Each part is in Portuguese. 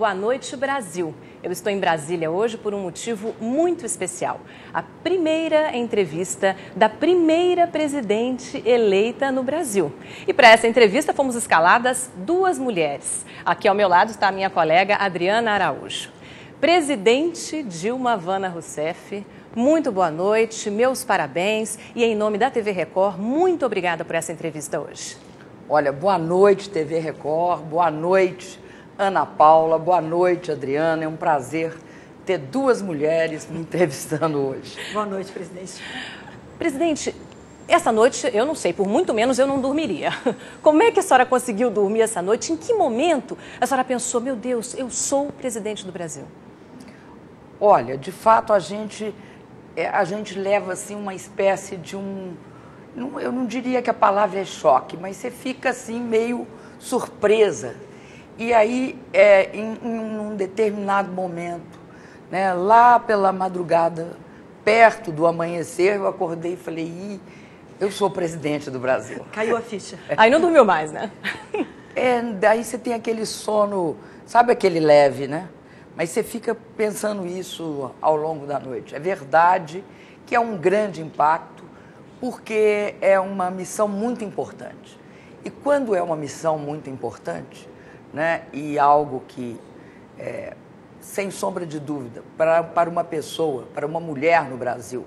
Boa noite, Brasil. Eu estou em Brasília hoje por um motivo muito especial. A primeira entrevista da primeira presidente eleita no Brasil. E para essa entrevista fomos escaladas duas mulheres. Aqui ao meu lado está a minha colega Adriana Araújo. Presidente Dilma Havana Rousseff, muito boa noite, meus parabéns e em nome da TV Record, muito obrigada por essa entrevista hoje. Olha, boa noite TV Record, boa noite Ana Paula, boa noite Adriana, é um prazer ter duas mulheres me entrevistando hoje. Boa noite, presidente. Presidente, essa noite, eu não sei, por muito menos eu não dormiria. Como é que a senhora conseguiu dormir essa noite? Em que momento a senhora pensou, meu Deus, eu sou o presidente do Brasil? Olha, de fato a gente leva assim uma espécie de eu não diria que a palavra é choque, mas você fica assim meio surpresa. E aí, em um determinado momento, né, lá pela madrugada, perto do amanhecer, eu acordei e falei, eu sou presidente do Brasil. Caiu a ficha. Aí não dormiu mais, né? Daí você tem aquele sono, sabe aquele leve, né? Mas você fica pensando isso ao longo da noite. É verdade que é um grande impacto, porque é uma missão muito importante. E quando é uma missão muito importante, né, e algo que, sem sombra de dúvida, para uma pessoa, para uma mulher no Brasil,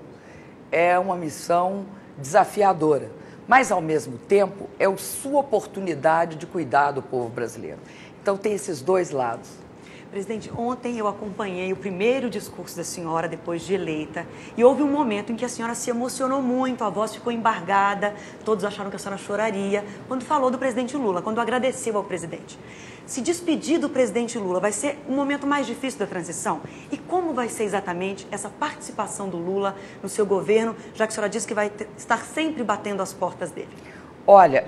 é uma missão desafiadora, mas, ao mesmo tempo, é a sua oportunidade de cuidar do povo brasileiro. Então, tem esses dois lados. Presidente, ontem eu acompanhei o primeiro discurso da senhora depois de eleita e houve um momento em que a senhora se emocionou muito, a voz ficou embargada, todos acharam que a senhora choraria, quando falou do presidente Lula, quando agradeceu ao presidente. Se despedir do presidente Lula vai ser o momento mais difícil da transição? E como vai ser exatamente essa participação do Lula no seu governo, já que a senhora disse que vai estar sempre batendo as portas dele? Olha,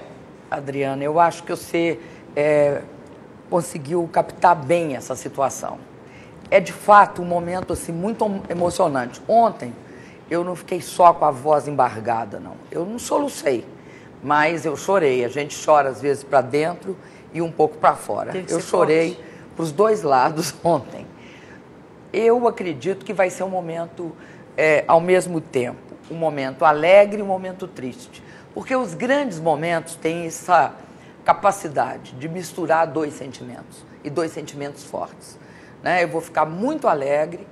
Adriana, eu acho que você conseguiu captar bem essa situação. É, de fato, um momento assim, muito emocionante. Ontem, eu não fiquei só com a voz embargada, não. Eu não solucei, mas eu chorei. A gente chora, às vezes, para dentro e um pouco para fora. Eu chorei para os dois lados ontem. Eu acredito que vai ser um momento, ao mesmo tempo, um momento alegre e um momento triste. Porque os grandes momentos têm essa capacidade de misturar dois sentimentos, e dois sentimentos fortes. Né? Eu vou ficar muito alegre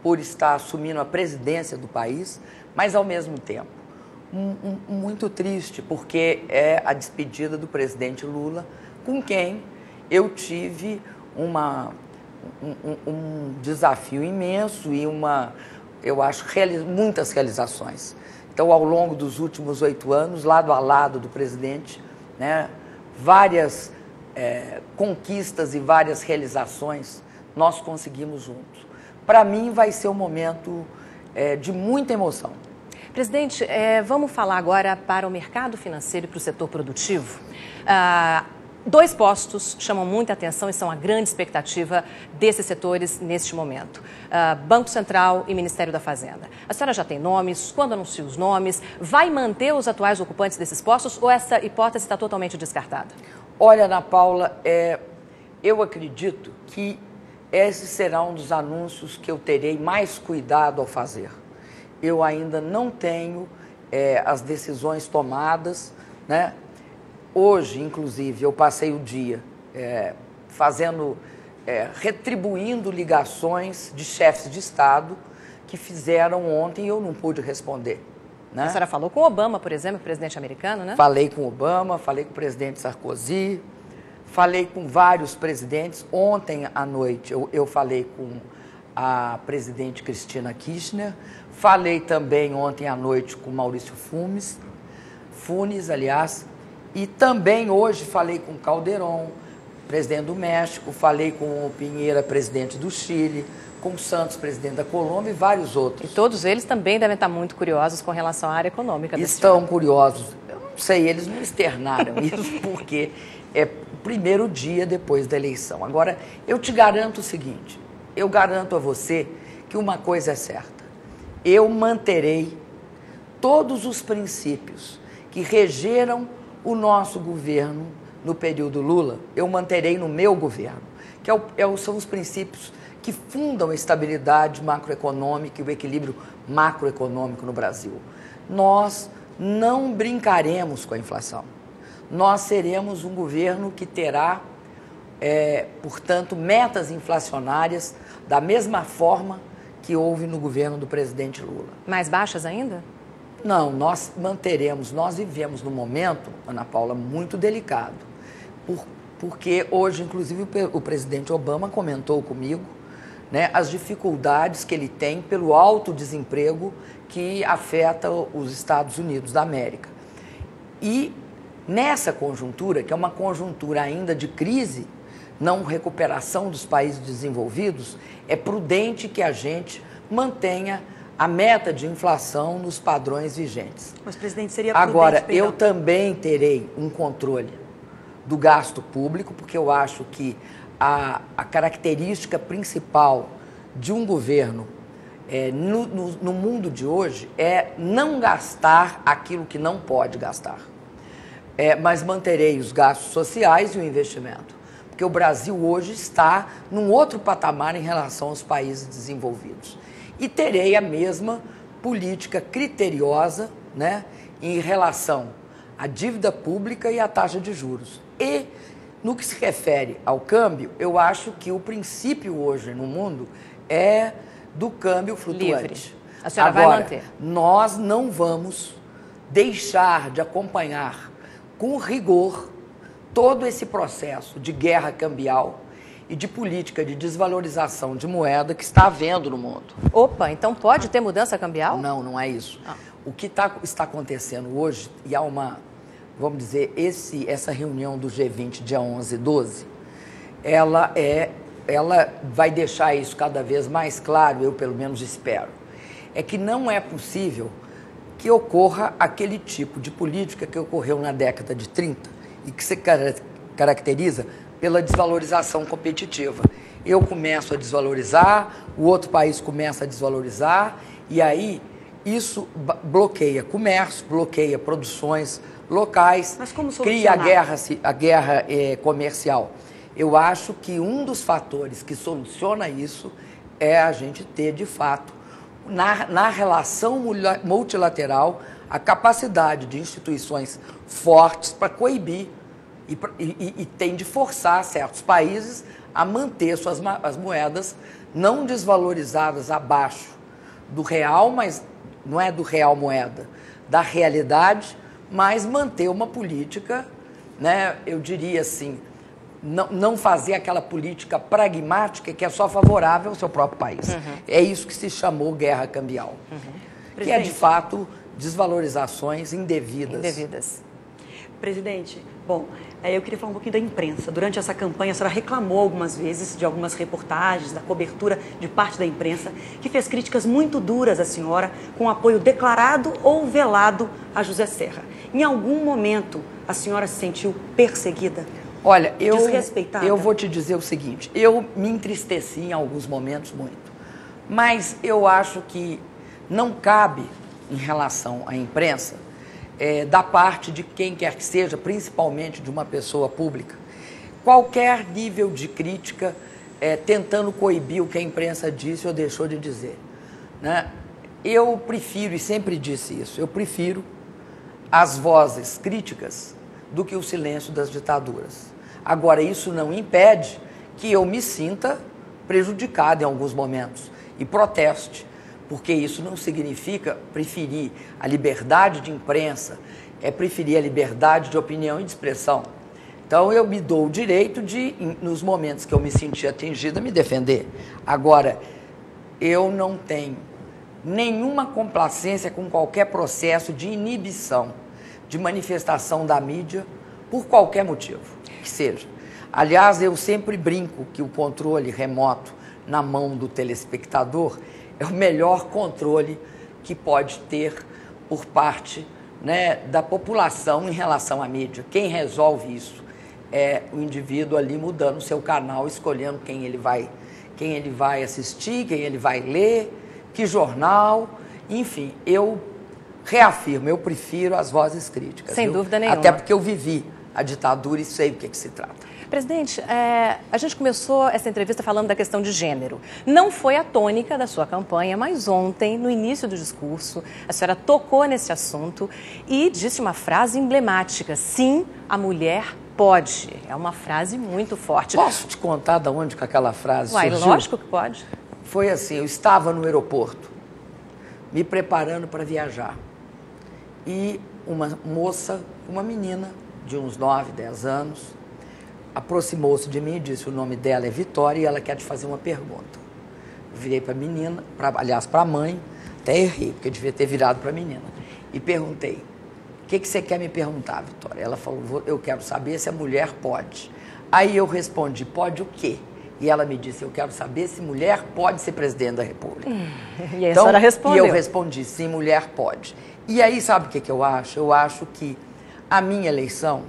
por estar assumindo a presidência do país, mas, ao mesmo tempo, muito triste, porque é a despedida do presidente Lula, com quem eu tive um desafio imenso e eu acho, muitas realizações. Então, ao longo dos últimos 8 anos, lado a lado do presidente, né, várias conquistas e várias realizações nós conseguimos juntos. Para mim, vai ser um momento de muita emoção. Presidente, vamos falar agora para o mercado financeiro e para o setor produtivo. Dois postos chamam muita atenção e são a grande expectativa desses setores neste momento. Banco Central e Ministério da Fazenda. A senhora já tem nomes? Quando anuncia os nomes? Vai manter os atuais ocupantes desses postos ou essa hipótese está totalmente descartada? Olha, Ana Paula, eu acredito que esse será um dos anúncios que eu terei mais cuidado ao fazer. Eu ainda não tenho as decisões tomadas, né? Hoje, inclusive, eu passei o dia retribuindo ligações de chefes de Estado que fizeram ontem e eu não pude responder. Né? A senhora falou com Obama, por exemplo, o presidente americano, né? Falei com Obama, falei com o presidente Sarkozy, falei com vários presidentes. Ontem à noite eu falei com a presidente Cristina Kirchner, falei também ontem à noite com Maurício Funes, e também hoje falei com Calderón, presidente do México, falei com o Piñera, presidente do Chile, com o Santos, presidente da Colômbia e vários outros. E todos eles também devem estar muito curiosos com relação à área econômica. Estão curiosos. Eu não sei, eles não externaram isso porque é o primeiro dia depois da eleição. Agora, eu te garanto o seguinte, eu garanto a você que uma coisa é certa. Eu manterei todos os princípios que regeram o nosso governo no período Lula, eu manterei no meu governo, são os princípios que fundam a estabilidade macroeconômica e o equilíbrio macroeconômico no Brasil. Nós não brincaremos com a inflação. Nós seremos um governo que terá, portanto, metas inflacionárias da mesma forma que houve no governo do presidente Lula. Mais baixas ainda? Não, nós manteremos, nós vivemos num momento, Ana Paula, muito delicado, porque hoje, inclusive, o presidente Obama comentou comigo, né, as dificuldades que ele tem pelo alto desemprego que afeta os Estados Unidos da América. E nessa conjuntura, que é uma conjuntura ainda de crise, não recuperação dos países desenvolvidos, é prudente que a gente mantenha a meta de inflação nos padrões vigentes. Mas, presidente, seria prudente... Agora, eu também terei um controle do gasto público, porque eu acho que a característica principal de um governo no mundo de hoje é não gastar aquilo que não pode gastar. Mas manterei os gastos sociais e o investimento, porque o Brasil hoje está num outro patamar em relação aos países desenvolvidos. E terei a mesma política criteriosa, né, em relação à dívida pública e à taxa de juros. E, no que se refere ao câmbio, eu acho que o princípio hoje no mundo é do câmbio flutuante. Livre. A senhora Agora, vai manter? Nós não vamos deixar de acompanhar com rigor todo esse processo de guerra cambial e de política de desvalorização de moeda que está havendo no mundo. Opa, então pode ter mudança cambial? Não, não é isso. O que está acontecendo hoje, e há uma, vamos dizer, essa reunião do G20, dia 11 e 12, ela vai deixar isso cada vez mais claro, eu pelo menos espero. É que não é possível que ocorra aquele tipo de política que ocorreu na década de 30 e que se caracteriza pela desvalorização competitiva. Eu começo a desvalorizar, o outro país começa a desvalorizar, e aí isso bloqueia comércio, bloqueia produções locais, cria a guerra comercial. Eu acho que um dos fatores que soluciona isso é a gente ter, de fato, na relação multilateral, a capacidade de instituições fortes para coibir e tem de forçar certos países a manter as moedas não desvalorizadas abaixo do real, mas não é do real moeda, da realidade, mas manter uma política, né, eu diria assim, não fazer aquela política pragmática que é só favorável ao seu próprio país. É isso que se chamou guerra cambial, que é, de fato, desvalorizações indevidas. Presidente, bom, eu queria falar um pouquinho da imprensa. Durante essa campanha, a senhora reclamou algumas vezes de algumas reportagens, da cobertura de parte da imprensa, que fez críticas muito duras à senhora, com apoio declarado ou velado a José Serra. Em algum momento, a senhora se sentiu perseguida? Olha, desrespeitada? Eu vou te dizer o seguinte, eu me entristeci em alguns momentos muito, mas eu acho que não cabe, em relação à imprensa, da parte de quem quer que seja, principalmente de uma pessoa pública, qualquer nível de crítica tentando coibir o que a imprensa disse ou deixou de dizer, né? Eu prefiro, e sempre disse isso, eu prefiro as vozes críticas do que o silêncio das ditaduras. Agora, isso não impede que eu me sinta prejudicado em alguns momentos e proteste, porque isso não significa preferir a liberdade de imprensa, preferir a liberdade de opinião e de expressão. Então, eu me dou o direito de, nos momentos que eu me senti atingida, me defender. Agora, eu não tenho nenhuma complacência com qualquer processo de inibição, de manifestação da mídia, por qualquer motivo que seja. Aliás, eu sempre brinco que o controle remoto na mão do telespectador é o melhor controle que pode ter por parte, né, da população em relação à mídia. Quem resolve isso é o indivíduo ali mudando o seu canal, escolhendo quem ele vai assistir, quem ele vai ler, que jornal, enfim, eu reafirmo, eu prefiro as vozes críticas. Sem dúvida nenhuma. Até porque eu vivi a ditadura e sei do que se trata. Presidente, a gente começou essa entrevista falando da questão de gênero. Não foi a tônica da sua campanha, mas ontem, no início do discurso, a senhora tocou nesse assunto e disse uma frase emblemática: sim, a mulher pode. É uma frase muito forte. Posso te contar de onde que aquela frase surgiu? Lógico que pode. Foi assim, eu estava no aeroporto, me preparando para viajar. E uma moça, uma menina de uns 9, 10 anos, aproximou-se de mim e disse: o nome dela é Vitória e ela quer te fazer uma pergunta. Eu virei para a menina, aliás, para a mãe, até errei, porque eu devia ter virado para a menina. E perguntei: o que você quer me perguntar, Vitória? Ela falou: eu quero saber se a mulher pode. Aí eu respondi: pode o quê? E ela me disse: eu quero saber se mulher pode ser presidente da República. E a senhora respondeu. E eu respondi: sim, mulher pode. E aí, sabe o que eu acho? Eu acho que a minha eleição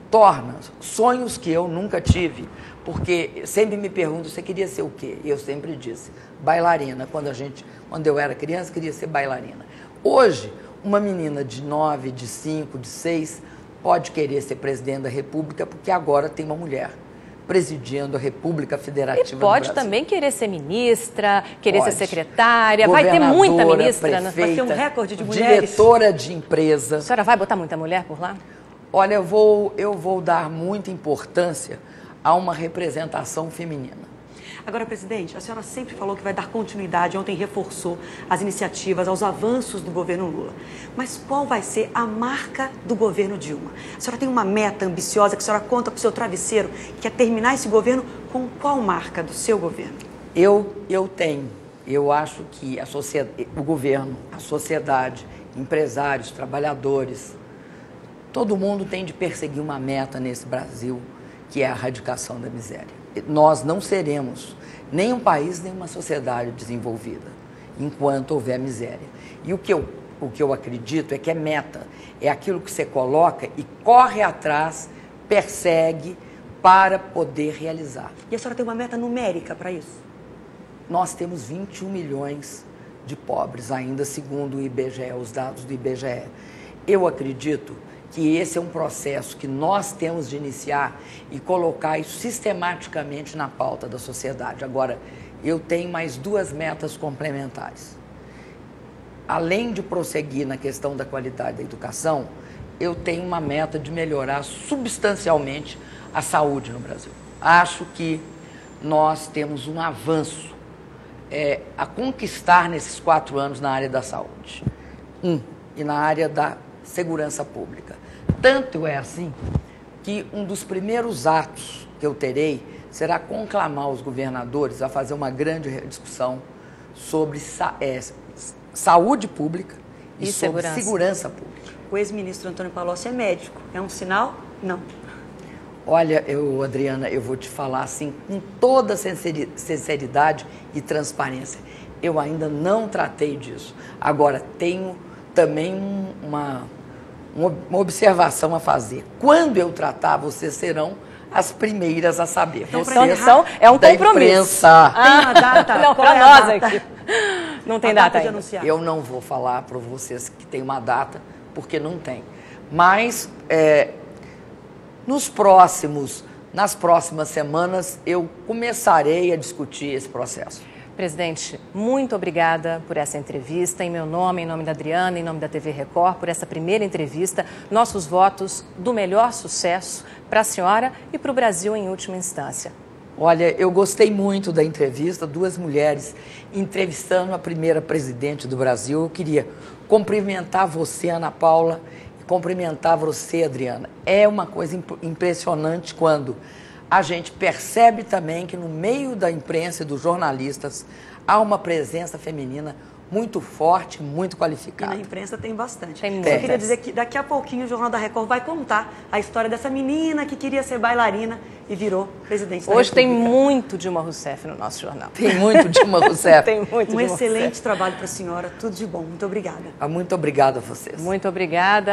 torna sonhos que eu nunca tive, porque sempre me perguntam: você queria ser o quê? E eu sempre disse: bailarina. Quando eu era criança, queria ser bailarina. Hoje, uma menina de 9, de 5, de 6 pode querer ser presidente da República, porque agora tem uma mulher presidindo a República Federativa do Brasil. E pode também querer ser ministra, querer Pode. ser secretária, vai ter muita ministra. Prefeita, vai ter um recorde de mulheres. Diretora de empresa. A senhora vai botar muita mulher por lá? Olha, eu vou dar muita importância a uma representação feminina. Agora, presidente, a senhora sempre falou que vai dar continuidade, ontem reforçou as iniciativas, aos avanços do governo Lula. Mas qual vai ser a marca do governo Dilma? A senhora tem uma meta ambiciosa que a senhora conta para o seu travesseiro, que é terminar esse governo com qual marca do seu governo? Eu tenho. Eu acho que o governo, a sociedade, empresários, trabalhadores, todo mundo tem de perseguir uma meta nesse Brasil, que é a erradicação da miséria. Nós não seremos nem um país, nem uma sociedade desenvolvida enquanto houver miséria. E o que eu acredito é que é meta, é aquilo que você coloca e corre atrás, persegue para poder realizar. E a senhora tem uma meta numérica para isso? Nós temos 21 milhões de pobres ainda, segundo o IBGE, os dados do IBGE. Eu acredito que esse é um processo que nós temos de iniciar e colocar isso sistematicamente na pauta da sociedade. Agora, eu tenho mais 2 metas complementares. Além de prosseguir na questão da qualidade da educação, eu tenho uma meta de melhorar substancialmente a saúde no Brasil. Acho que nós temos um avanço a conquistar nesses 4 anos na área da saúde. E na área da segurança pública. Tanto é assim que um dos primeiros atos que eu terei será conclamar os governadores a fazer uma grande discussão sobre saúde pública e sobre segurança pública. O ex-ministro Antônio Palocci é médico. É um sinal? Não. Olha, Adriana, eu vou te falar assim com toda sinceridade e transparência. Eu ainda não tratei disso. Agora, tenho também uma observação a fazer. Quando eu tratar, vocês serão as primeiras a saber. Então, é um compromisso. Tem uma data? Não, para nós aqui. Não tem data ainda. Eu não vou falar para vocês que tem uma data, porque não tem. Mas, nas próximas semanas, eu começarei a discutir esse processo. Presidente, muito obrigada por essa entrevista. Em meu nome, em nome da Adriana, em nome da TV Record, por essa primeira entrevista. Nossos votos do melhor sucesso para a senhora e para o Brasil em última instância. Olha, eu gostei muito da entrevista, 2 mulheres entrevistando a primeira presidente do Brasil. Eu queria cumprimentar você, Ana Paula, e cumprimentar você, Adriana. É uma coisa impressionante quando a gente percebe também que no meio da imprensa e dos jornalistas há uma presença feminina muito forte, muito qualificada. E na imprensa tem bastante. Tem Eu queria dizer que daqui a pouquinho o Jornal da Record vai contar a história dessa menina que queria ser bailarina e virou presidente da Hoje República. tem muito Dilma Rousseff no nosso jornal. Tem muito Dilma Rousseff. Tem muito Um Dilma excelente Rousseff. trabalho para a senhora, tudo de bom. Muito obrigada. Muito obrigado a vocês. Muito obrigada.